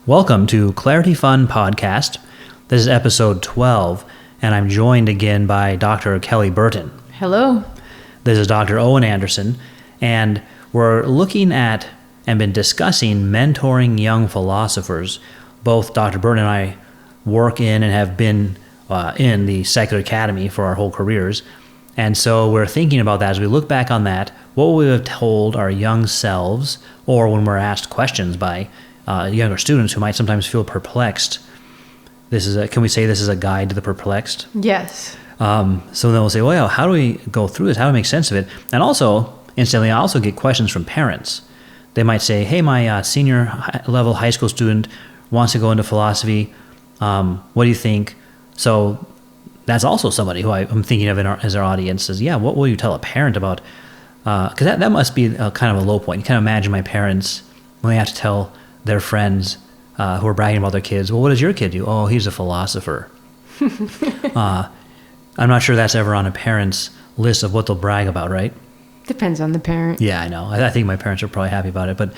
Welcome to Clarity Fund Podcast. This is episode 12, and I'm joined again by Dr. Kelly Burton. Hello. This is Dr. Owen Anderson, and we're looking at and been discussing mentoring young philosophers. Both Dr. Burton and I work in and have been in the Secular Academy for our whole careers. And so we're thinking about that as we look back on that, what we have told our young selves, or when we're asked questions by younger students who might sometimes feel perplexed. Can we say this is a guide to the perplexed? Yes. So then we'll say, well, how do we go through this? How do we make sense of it? And also, incidentally, I also get questions from parents. They might say, hey, my senior level high school student wants to go into philosophy. What do you think? So that's also somebody who I'm thinking of as our audience is, what will you tell a parent about? Because that must be kind of a low point. You kind of imagine my parents when they have to tell their friends who are bragging about their kids, well, what does your kid do? Oh, he's a philosopher. I'm not sure that's ever on a parent's list of what they'll brag about, right? Depends on the parent. Yeah, I know. I think my parents are probably happy about it. But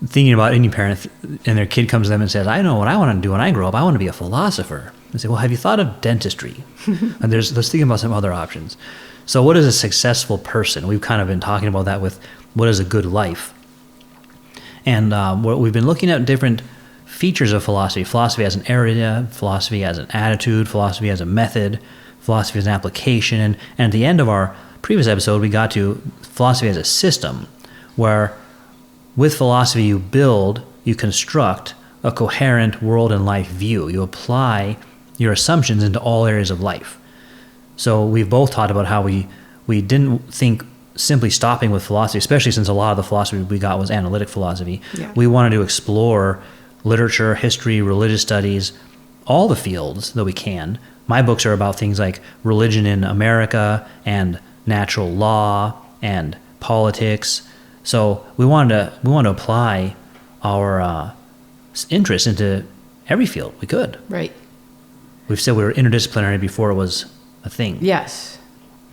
thinking about any parent and their kid comes to them and says, I know what I want to do when I grow up. I want to be a philosopher. I say, well, have you thought of dentistry? And let's think about some other options. So what is a successful person? We've kind of been talking about that with what is a good life. And we've been looking at different features of philosophy. Philosophy as an area, philosophy as an attitude, philosophy as a method, philosophy as an application. And at the end of our previous episode, we got to philosophy as a system, where with philosophy you construct a coherent world and life view. You apply your assumptions into all areas of life. So we've both talked about how we didn't think simply stopping with philosophy, especially since a lot of the philosophy we got was analytic philosophy. Yeah. We wanted to explore literature, history, religious studies, all the fields that we can. My books are about things like religion in America and natural law and politics. So we wanted to apply our interest into every field we could. Right. We've said we were interdisciplinary before it was a thing. Yes.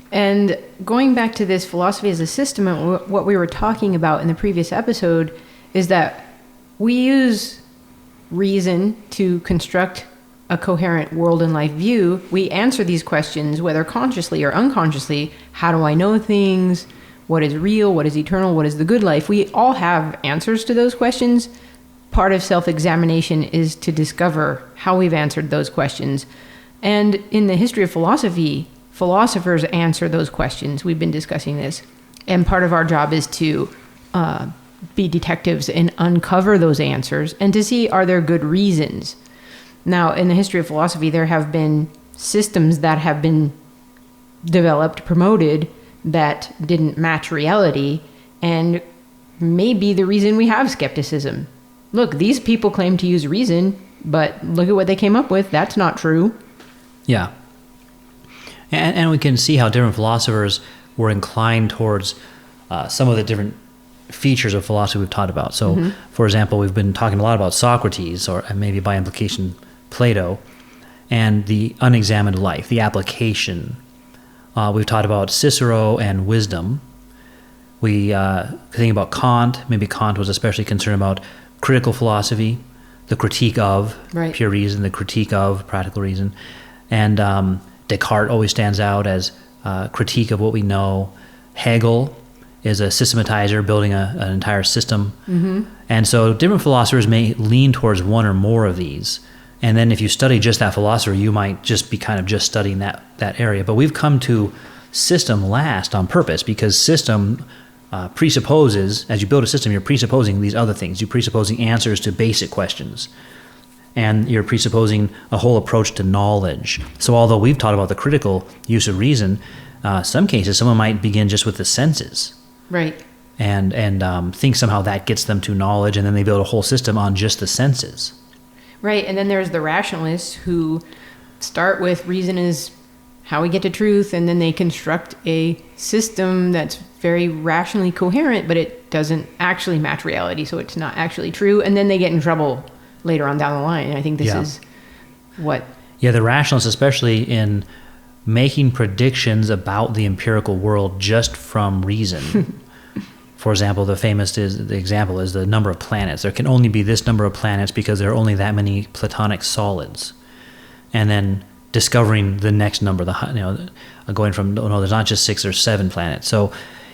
And going back to this philosophy as a system, and what we were talking about in the previous episode is that we use reason to construct a coherent world and life view. We answer these questions, whether consciously or unconsciously. How do I know things? What is real? What is eternal? What is the good life? We all have answers to those questions. Part of self-examination is to discover how we've answered those questions. And in the history of philosophy, philosophers answer those questions. We've been discussing this. And part of our job is to be detectives and uncover those answers and to see, are there good reasons? Now, in the history of philosophy, there have been systems that have been developed, promoted, that didn't match reality, and may be the reason we have skepticism. Look, these people claim to use reason, but look at what they came up with. That's not true. Yeah. And we can see how different philosophers were inclined towards some of the different features of philosophy we've taught about. So, for example, we've been talking a lot about Socrates, or maybe by implication Plato, and the unexamined life, the application. We've taught about Cicero and wisdom. We think about Kant. Maybe Kant was especially concerned about critical philosophy, the critique of pure reason, the critique of practical reason. And Descartes always stands out as a critique of what we know. Hegel is a systematizer, building an entire system. And so different philosophers may lean towards one or more of these. And then if you study just that philosopher, you might just be kind of just studying that area. But we've come to system last on purpose, because system presupposes, as you build a system, you're presupposing these other things. You're presupposing answers to basic questions. And you're presupposing a whole approach to knowledge. So although we've taught about the critical use of reason, some cases someone might begin just with the senses. Right. And think somehow that gets them to knowledge, and then they build a whole system on just the senses. Right. And then there's the rationalists who start with reason is how we get to truth, and then they construct a system that's very rationally coherent, but it doesn't actually match reality, so it's not actually true. And then they get in trouble later on down the line. I think this is what... Yeah, the rationalists, especially in making predictions about the empirical world just from reason. For example, the example is the number of planets. There can only be this number of planets because there are only that many platonic solids. And then discovering the next number, going from, no, there's not just 6 or 7 planets. So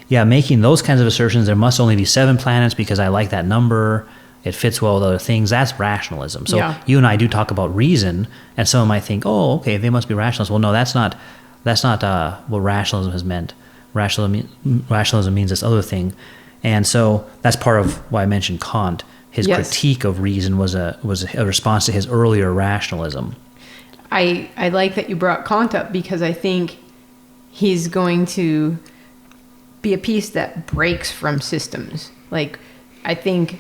yeah, making those kinds of assertions, there must only be 7 planets because I like that number, it fits well with other things, that's rationalism. So you and I do talk about reason, and someone might think, oh, okay, they must be rationalists. Well, no, that's not what rationalism has meant. Rationalism means this other thing. And so that's part of why I mentioned Kant. His critique of reason was a response to his earlier rationalism. I like that you brought Kant up because I think he's going to be a piece that breaks from systems. Like, I think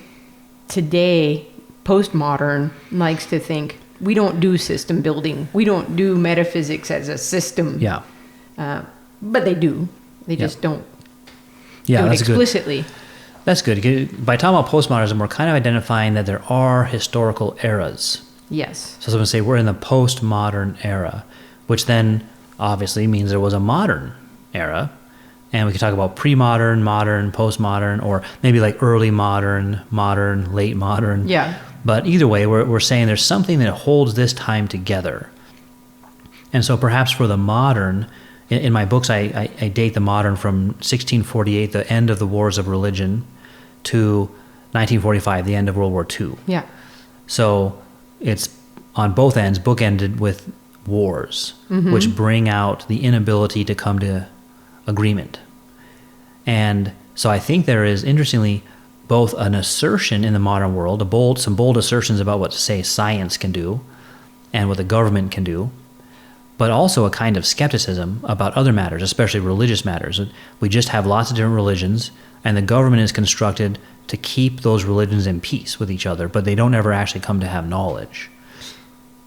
today, postmodern likes to think we don't do system building. We don't do metaphysics as a system. Yeah. But they do. They just don't do it that's explicitly. That's good. By talking about postmodernism, we're kind of identifying that there are historical eras. Yes. So I was going to say we're in the postmodern era, which then obviously means there was a modern era. And we could talk about pre-modern, modern, postmodern, or maybe like early modern, modern, late modern. Yeah. But either way, we're saying there's something that holds this time together. And so perhaps for the modern, in my books, I date the modern from 1648, the end of the wars of religion, to 1945, the end of World War II. Yeah. So it's on both ends, bookended with wars, which bring out the inability to come to agreement. And so I think there is, interestingly, both an assertion in the modern world, some bold assertions about what, say, science can do and what the government can do, but also a kind of skepticism about other matters, especially religious matters. We just have lots of different religions, and the government is constructed to keep those religions in peace with each other, but they don't ever actually come to have knowledge.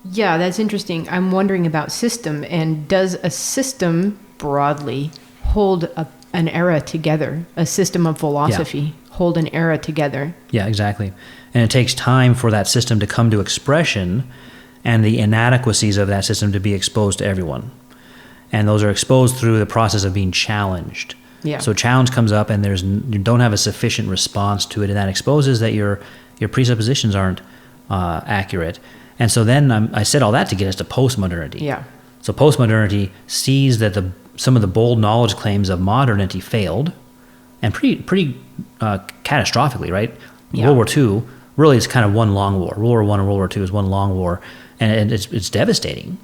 Yeah, that's interesting. I'm wondering about system, and does a system broadly hold an era together? A system of philosophy hold an era together? Yeah, exactly. And it takes time for that system to come to expression and the inadequacies of that system to be exposed to everyone. And those are exposed through the process of being challenged. Yeah. So challenge comes up and you don't have a sufficient response to it, and that exposes that your presuppositions aren't accurate. And so then I said all that to get us to postmodernity. Yeah. So postmodernity sees that some of the bold knowledge claims of modernity failed, and pretty catastrophically, right? Yeah. World War II really is kind of one long war. World War I and World War II is one long war, and it's devastating.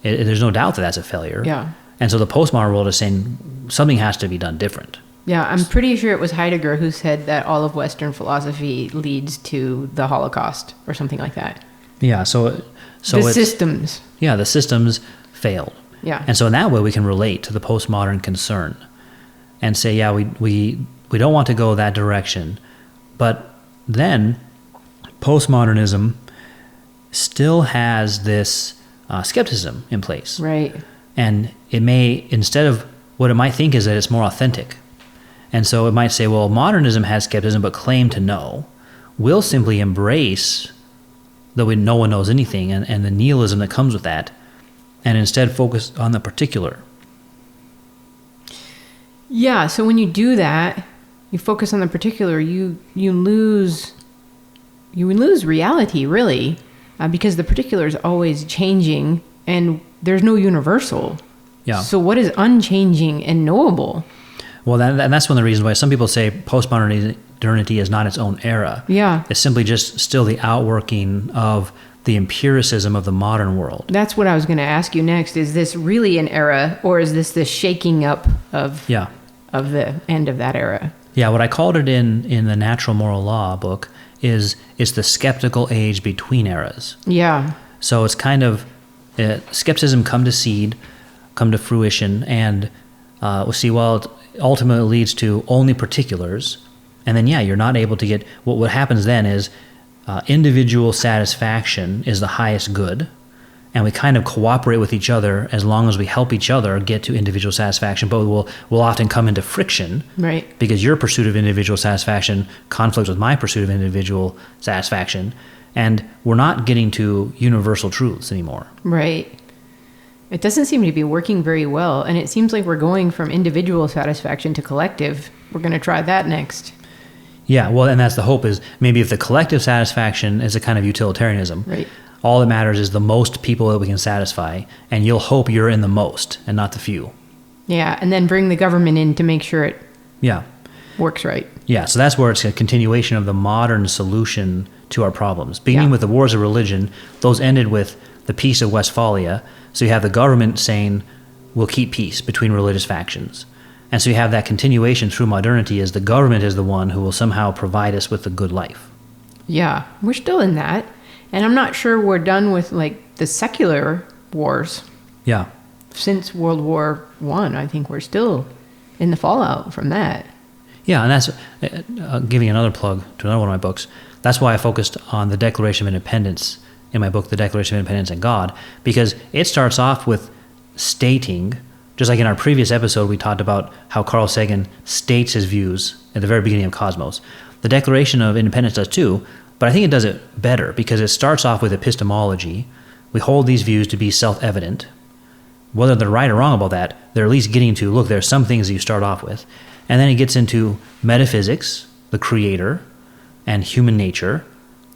There's no doubt that that's a failure. Yeah. And so the postmodern world is saying something has to be done different. Yeah, I'm pretty sure it was Heidegger who said that all of Western philosophy leads to the Holocaust or something like that. Yeah, so the systems. Yeah, the systems failed. Yeah. And so in that way we can relate to the postmodern concern and say, yeah, we don't want to go that direction. But then postmodernism still has this skepticism in place. Right. And it may, instead of what it might think is that it's more authentic. And so it might say, well, modernism has skepticism but claim to know. We'll simply embrace that no one knows anything and the nihilism that comes with that, and instead focus on the particular. Yeah, so when you do that, you focus on the particular, you lose reality, really, because the particular is always changing and there's no universal. Yeah. So what is unchanging and knowable? Well, that's one of the reasons why some people say postmodernity is not its own era. Yeah. It's simply just still the outworking of the empiricism of the modern world. That's what I was going to ask you next. Is this really an era, or is this the shaking up of the end of that era? Yeah, what I called it in the Natural Moral Law book is it's the skeptical age between eras. Yeah. So it's kind of skepticism come to fruition, and we'll see, well, it ultimately leads to only particulars. And then, you're not able to get, what happens then is individual satisfaction is the highest good, and we kind of cooperate with each other as long as we help each other get to individual satisfaction, but we'll often come into friction. Right. Because your pursuit of individual satisfaction conflicts with my pursuit of individual satisfaction, and we're not getting to universal truths anymore. Right. It doesn't seem to be working very well, and it seems like we're going from individual satisfaction to collective. We're going to try that next. Yeah, well, and that's the hope, is maybe if the collective satisfaction is a kind of utilitarianism, right, all that matters is the most people that we can satisfy, and you'll hope you're in the most and not the few. Yeah, and then bring the government in to make sure it works right. Yeah, so that's where it's a continuation of the modern solution to our problems. Beginning with the wars of religion, those ended with the Peace of Westphalia. So you have the government saying, we'll keep peace between religious factions. And so you have that continuation through modernity, as the government is the one who will somehow provide us with a good life. Yeah, we're still in that. And I'm not sure we're done with like the secular wars. Yeah. Since World War I think we're still in the fallout from that. Yeah, and that's giving another plug to another one of my books. That's why I focused on the Declaration of Independence in my book, The Declaration of Independence and God, because it starts off with stating, just like in our previous episode, we talked about how Carl Sagan states his views at the very beginning of Cosmos. The Declaration of Independence does too, but I think it does it better because it starts off with epistemology. We hold these views to be self-evident. Whether they're right or wrong about that, they're at least getting to, look, there's some things that you start off with. And then it gets into metaphysics, the creator, and human nature.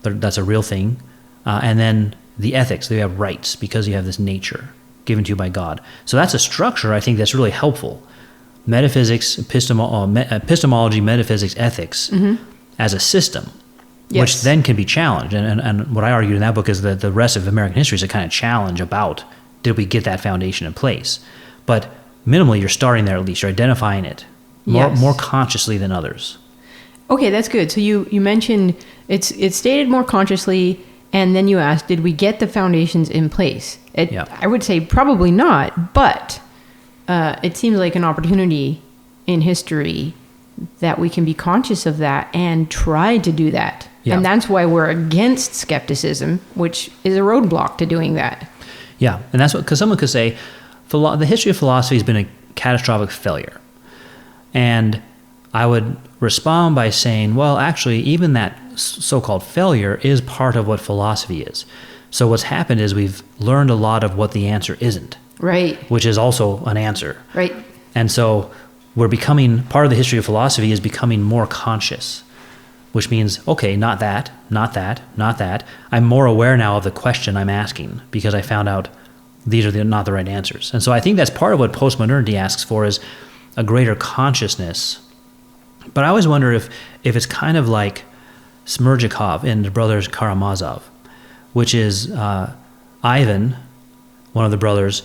That's a real thing. And then the ethics, they have rights because you have this nature given to you by God. So that's a structure I think that's really helpful. Metaphysics, epistemology, metaphysics, ethics as a system, which then can be challenged. And what I argued in that book is that the rest of American history is a kind of challenge about, did we get that foundation in place? But minimally, you're starting there at least. You're identifying it more consciously than others. Okay, that's good. So you mentioned it's stated more consciously, and then you asked, did we get the foundations in place? I would say probably not, but it seems like an opportunity in history that we can be conscious of that and try to do that. Yeah. And that's why we're against skepticism, which is a roadblock to doing that. Yeah, and that's what, because someone could say, the history of philosophy has been a catastrophic failure. And I would respond by saying, well, actually, even that so-called failure is part of what philosophy is. So what's happened is we've learned a lot of what the answer isn't. Right. Which is also an answer. Right. And so we're becoming, part of the history of philosophy is becoming more conscious, which means, okay, not that, not that, not that. I'm more aware now of the question I'm asking because I found out these are not the right answers. And so I think that's part of what postmodernity asks for, is a greater consciousness. But I always wonder if it's kind of like Smerdyakov in the Brothers Karamazov, which is Ivan, one of the brothers,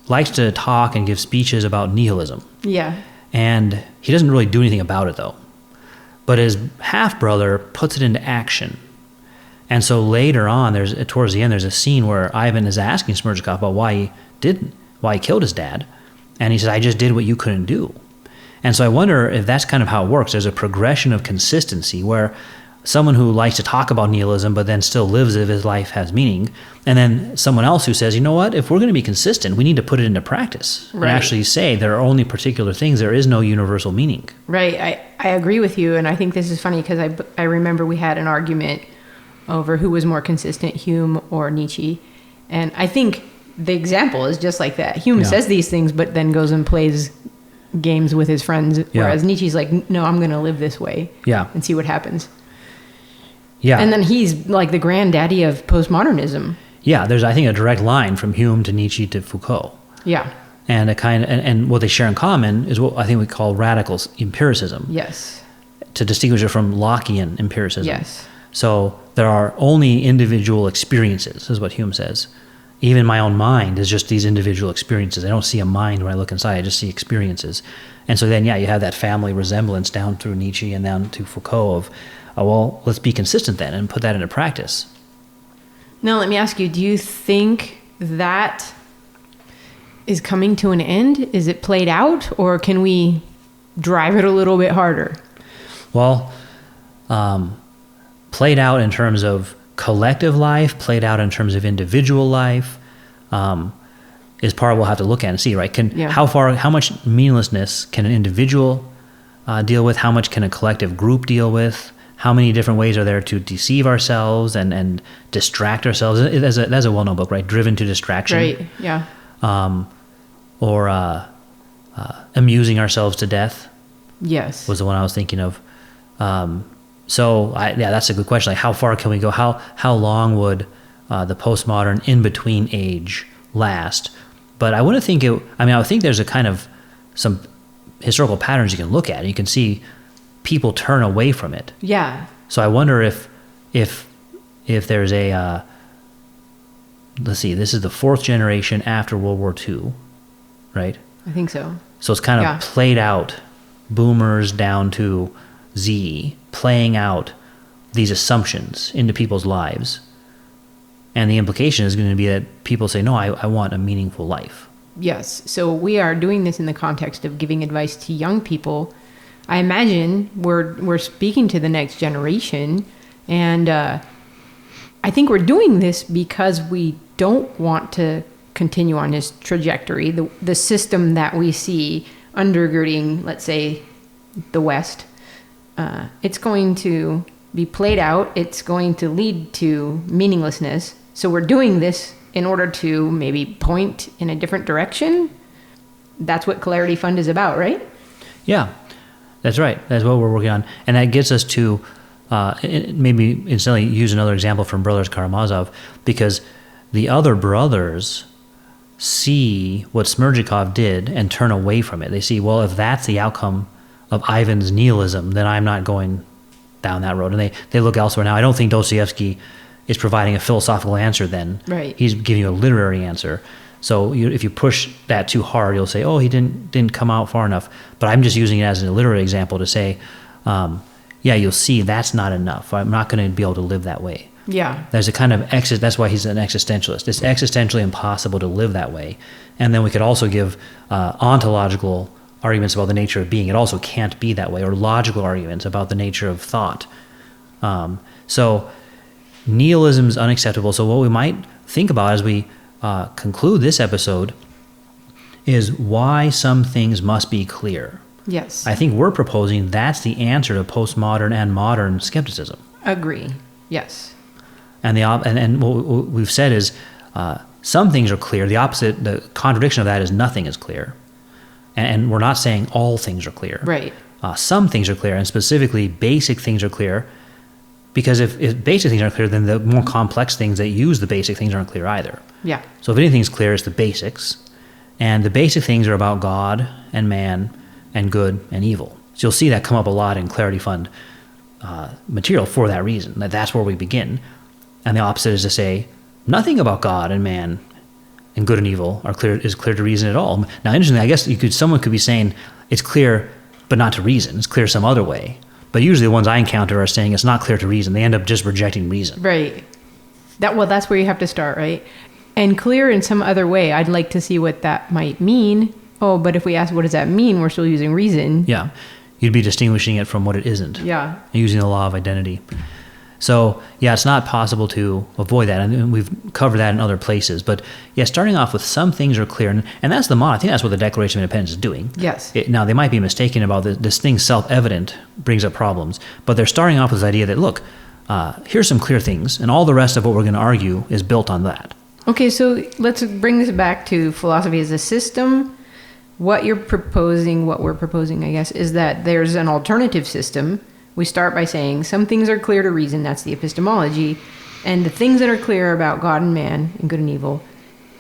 likes to talk and give speeches about nihilism. Yeah. And he doesn't really do anything about it, though. But his half-brother puts it into action. And so later on, towards the end, there's a scene where Ivan is asking Smerdyakov about why he killed his dad. And he says, I just did what you couldn't do. And so I wonder if that's kind of how it works. There's a progression of consistency where someone who likes to talk about nihilism but then still lives as if his life has meaning, and then someone else who says, you know what, if we're going to be consistent, we need to put it into practice and actually say there are only particular things. There is no universal meaning. Right. I agree with you, and I think this is funny because I remember we had an argument over who was more consistent, Hume or Nietzsche, and I think the example is just like that. Hume says these things but then goes and plays games with his friends, whereas Nietzsche's like, no, I'm going to live this way and see what happens. Yeah. And then he's like the granddaddy of postmodernism. Yeah, there's, I think, a direct line from Hume to Nietzsche to Foucault. Yeah. And and what they share in common is what I think we call radical empiricism. Yes. To distinguish it from Lockean empiricism. Yes. So there are only individual experiences, is what Hume says. Even my own mind is just these individual experiences. I don't see a mind when I look inside. I just see experiences. And so then, you have that family resemblance down through Nietzsche and down to Foucault of, well, let's be consistent then and put that into practice. Now, let me ask you, do you think that is coming to an end? Is it played out, or can we drive it a little bit harder? Well, played out in terms of collective life, played out in terms of individual life, is part we'll have to look at and see, right? How much meaninglessness can an individual deal with? How much can a collective group deal with? How many different ways are there to deceive ourselves and distract ourselves? That's a well-known book, right? Driven to Distraction. Right, yeah. or amusing ourselves to death. Yes. Was the one I was thinking of. That's a good question. Like, how far can we go? How long would the postmodern in-between age last? But I wouldn't think I would think there's a kind of some historical patterns you can look at. You can see people turn away from it. Yeah. So I wonder if there's a, let's see, this is the 4th generation after World War II, right? I think so. So it's kind of played out, boomers down to Z, playing out these assumptions into people's lives. And the implication is going to be that people say, no, I want a meaningful life. Yes. So we are doing this in the context of giving advice to young people. I imagine we're speaking to the next generation. And I think we're doing this because we don't want to continue on this trajectory. The system that we see undergirding, let's say, the West, it's going to be played out. It's going to lead to meaninglessness. So we're doing this in order to maybe point in a different direction. That's what Clarity Fund is about, right? Yeah, that's right. That's what we're working on. And that gets us to maybe instantly use another example from Brothers Karamazov, because the other brothers see what Smerdyakov did and turn away from it. They see, well, if that's the outcome of Ivan's nihilism, then I'm not going down that road. And they look elsewhere. Now, I don't think Dostoevsky is providing a philosophical answer then. Right. He's giving you a literary answer. So if you push that too hard, you'll say, oh, he didn't come out far enough. But I'm just using it as a literary example to say, you'll see that's not enough. I'm not going to be able to live that way. Yeah. There's a kind of that's why he's an existentialist. It's existentially impossible to live that way. And then we could also give ontological arguments about the nature of being. It also can't be that way, or logical arguments about the nature of thought. So nihilism is unacceptable. So what we might think about as we conclude this episode is why some things must be clear. Yes. I think we're proposing that's the answer to postmodern and modern skepticism. Agree. Yes. And what we've said is some things are clear. The opposite, the contradiction of that is nothing is clear. And we're not saying all things are clear. Right. Some things are clear, and specifically basic things are clear, because if basic things aren't clear, then the more complex things that use the basic things aren't clear either. Yeah. So if anything's clear, it's the basics. And the basic things are about God and man and good and evil. So you'll see that come up a lot in Clarity Fund material for that reason. That's where we begin. And the opposite is to say nothing about God and man and good and evil is clear to reason at all. Now, interestingly, I guess someone could be saying it's clear, but not to reason. It's clear some other way. But usually the ones I encounter are saying it's not clear to reason. They end up just rejecting reason. Right. That's where you have to start, right? And clear in some other way. I'd like to see what that might mean. Oh, but if we ask what does that mean, we're still using reason. Yeah. You'd be distinguishing it from what it isn't. Yeah. And using the law of identity. So, it's not possible to avoid that. And we've covered that in other places. But, starting off with some things are clear. And that's the model. I think that's what the Declaration of Independence is doing. Yes. Now, they might be mistaken about this thing self-evident brings up problems. But they're starting off with this idea that, look, here's some clear things. And all the rest of what we're going to argue is built on that. Okay, so let's bring this back to philosophy as a system. What we're proposing, I guess, is that there's an alternative system. We start by saying some things are clear to reason, that's the epistemology, and the things that are clear about God and man and good and evil,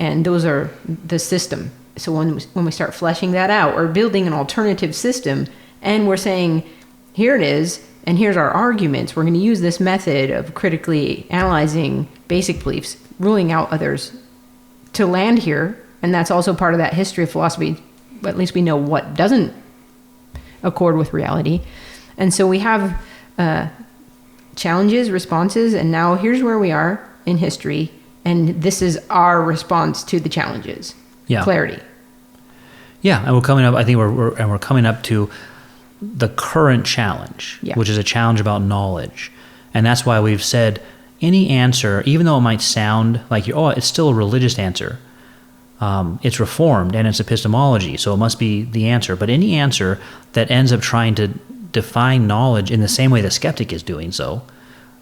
and those are the system. So when we start fleshing that out, we're building an alternative system, and we're saying, here it is, and here's our arguments. We're going to use this method of critically analyzing basic beliefs, ruling out others, to land here, and that's also part of that history of philosophy. But at least we know what doesn't accord with reality. And so we have challenges, responses, and now here's where we are in history, and this is our response to the challenges. Yeah. Clarity. Yeah, and we're coming up. I think we're coming up to the current challenge, which is a challenge about knowledge, and that's why we've said any answer, even though it might sound like it's still a religious answer. It's reformed and it's epistemology, so it must be the answer. But any answer that ends up trying to define knowledge in the same way the skeptic is doing so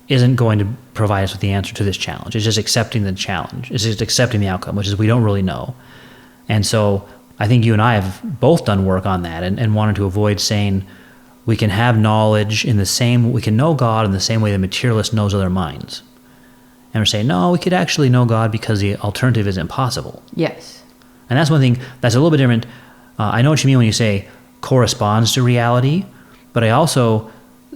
isn't going to provide us with the answer to this challenge. It's just accepting the challenge. It's just accepting the outcome, which is we don't really know. And so I think you and I have both done work on that and wanted to avoid saying we can have knowledge we can know God in the same way the materialist knows other minds. And we're saying, no, we could actually know God because the alternative is impossible. Yes. And that's one thing that's a little bit different. I know what you mean when you say corresponds to reality, but I also,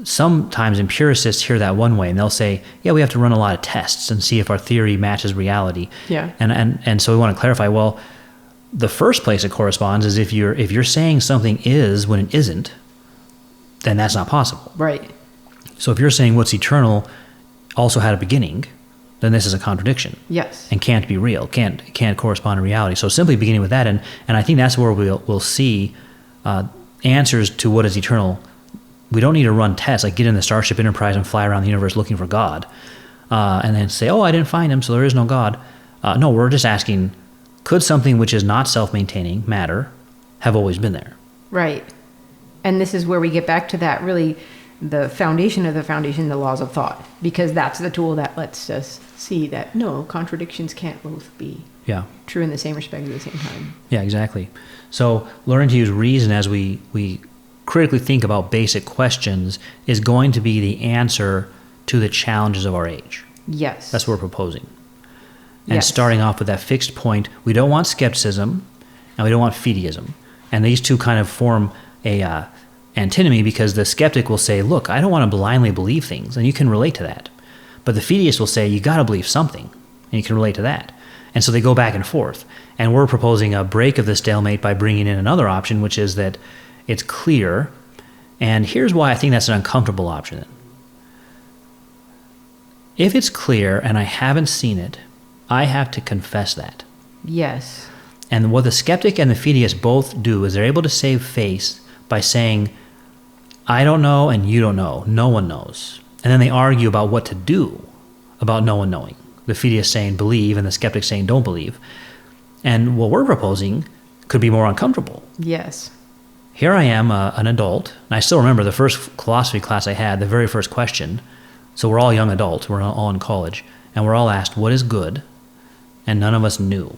sometimes empiricists hear that one way, and they'll say, yeah, we have to run a lot of tests and see if our theory matches reality. Yeah. And so we want to clarify, well, the first place it corresponds is if you're saying something is when it isn't, then that's not possible. Right. So if you're saying what's eternal also had a beginning, then this is a contradiction. Yes. And can't be real, can't correspond to reality. So simply beginning with that, and I think that's where we'll see answers to what is eternal. We don't need to run tests, like get in the Starship Enterprise and fly around the universe looking for God, and then say, oh, I didn't find him, so there is no God. No, we're just asking, could something which is not self-maintaining, matter, have always been there? Right. And this is where we get back to that, really, the foundation of the foundation, the laws of thought, because that's the tool that lets us see that, no, contradictions can't both be true in the same respect at the same time. Yeah, exactly. So learning to use reason as we critically think about basic questions is going to be the answer to the challenges of our age. Yes. That's what we're proposing. And starting off with that fixed point, we don't want skepticism and we don't want fideism. And these two kind of form a antinomy, because the skeptic will say, look, I don't want to blindly believe things, and you can relate to that. But the fideist will say, you got to believe something, and you can relate to that. And so they go back and forth. And we're proposing a break of the stalemate by bringing in another option, which is that it's clear. And here's why I think that's an uncomfortable option. If it's clear and I haven't seen it, I have to confess that. Yes. And what the skeptic and the fideist both do is they're able to save face by saying, I don't know and you don't know. No one knows. And then they argue about what to do about no one knowing. The fideist saying believe and the skeptic saying don't believe. And what we're proposing could be more uncomfortable. Yes. Here I am, an adult, and I still remember the first philosophy class I had, the very first question. So we're all young adults, we're all in college, and we're all asked, what is good? And none of us knew.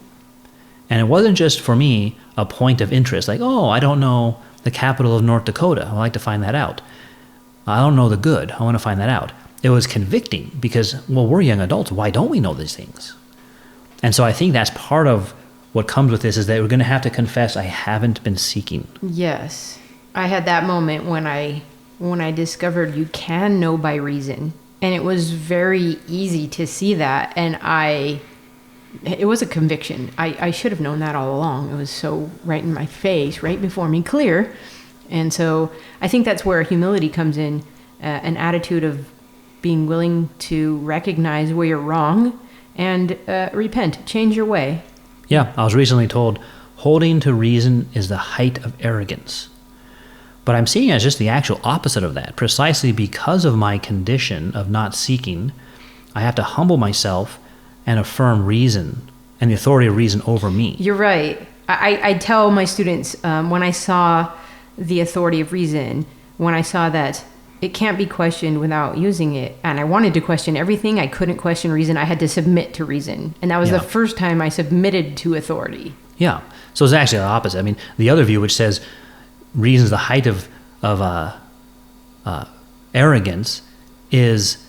And it wasn't just for me a point of interest, like, oh, I don't know the capital of North Dakota. I'd like to find that out. I don't know the good. I want to find that out. It was convicting because, well, we're young adults. Why don't we know these things? And so I think that's part of what comes with this, is that we're going to have to confess I haven't been seeking. Yes. I had that moment when I discovered you can know by reason. And it was very easy to see that. And it was a conviction. I should have known that all along. It was so right in my face, right before me, clear. And so I think that's where humility comes in, an attitude of being willing to recognize where you're wrong and repent, change your way. Yeah, I was recently told holding to reason is the height of arrogance. But I'm seeing it as just the actual opposite of that. Precisely because of my condition of not seeking, I have to humble myself and affirm reason and the authority of reason over me. You're right. I tell my students, when I saw the authority of reason, when I saw that it can't be questioned without using it, and I wanted to question everything, I couldn't question reason. I had to submit to reason. And that was the first time I submitted to authority. Yeah. So it's actually the opposite. I mean, the other view, which says reason is the height of arrogance, is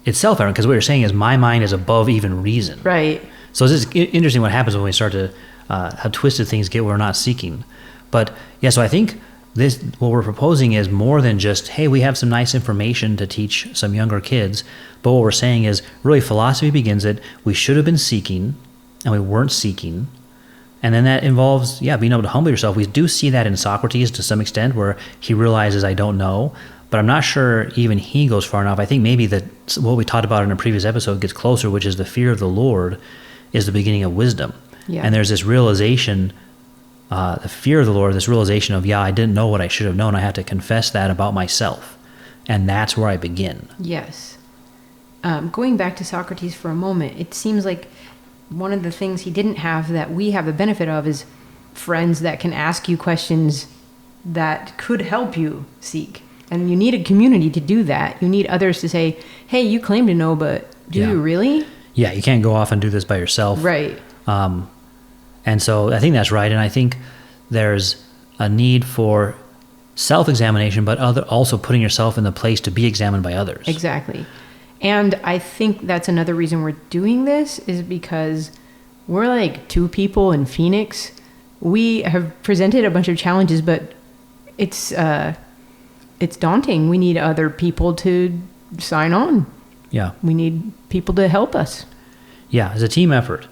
itself arrogant, because what you're saying is my mind is above even reason. Right. So it's just interesting what happens when we start to how twisted things get when we're not seeking. But yeah, so I think what we're proposing is more than just, hey, we have some nice information to teach some younger kids. But what we're saying is really philosophy begins that we should have been seeking and we weren't seeking. And then that involves, being able to humble yourself. We do see that in Socrates to some extent, where he realizes I don't know. But I'm not sure even he goes far enough. I think maybe that what we talked about in a previous episode gets closer, which is the fear of the Lord is the beginning of wisdom. Yeah. And there's this realization, the fear of the Lord, this realization of, I didn't know what I should have known. I have to confess that about myself. And that's where I begin. Yes. Going back to Socrates for a moment, it seems like one of the things he didn't have that we have the benefit of is friends that can ask you questions that could help you seek. And you need a community to do that. You need others to say, hey, you claim to know, but do you really? Yeah, you can't go off and do this by yourself. Right. And so I think that's right. And I think there's a need for self-examination, but also putting yourself in the place to be examined by others. Exactly. And I think that's another reason we're doing this is because we're like two people in Phoenix. We have presented a bunch of challenges, but it's daunting. We need other people to sign on. Yeah. We need people to help us. Yeah, it's a team effort,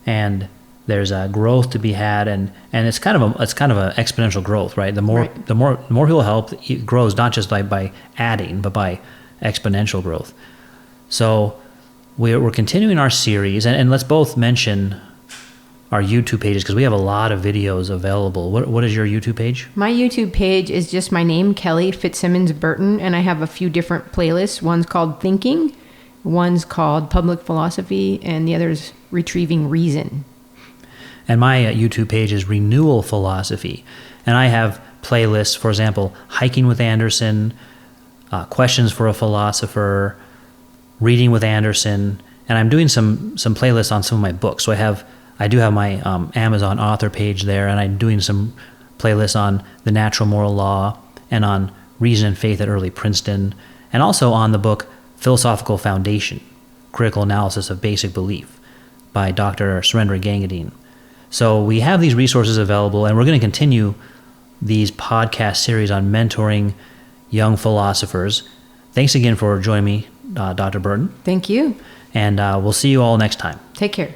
and there's a growth to be had, and it's kind of an exponential growth, right? The more people help, it grows not just by adding, but by exponential growth. So we're continuing our series, and let's both mention our YouTube pages because we have a lot of videos available. What is your YouTube page? My YouTube page is just my name, Kelly Fitzsimmons Burton, and I have a few different playlists. One's called Thinking, one's called Public Philosophy, and the other's Retrieving Reason. And my YouTube page is Renewal Philosophy, and I have playlists, for example, Hiking with Anderson, Questions for a Philosopher, Reading with Anderson, and I'm doing some playlists on some of my books. So I do have my Amazon author page there, and I'm doing some playlists on the natural moral law and on reason and faith at early Princeton, and also on the book Philosophical Foundation, Critical Analysis of Basic Belief by Dr. Surendra Gangadine. So we have these resources available, and we're going to continue these podcast series on mentoring young philosophers. Thanks again for joining me, Dr. Burton. Thank you. And we'll see you all next time. Take care.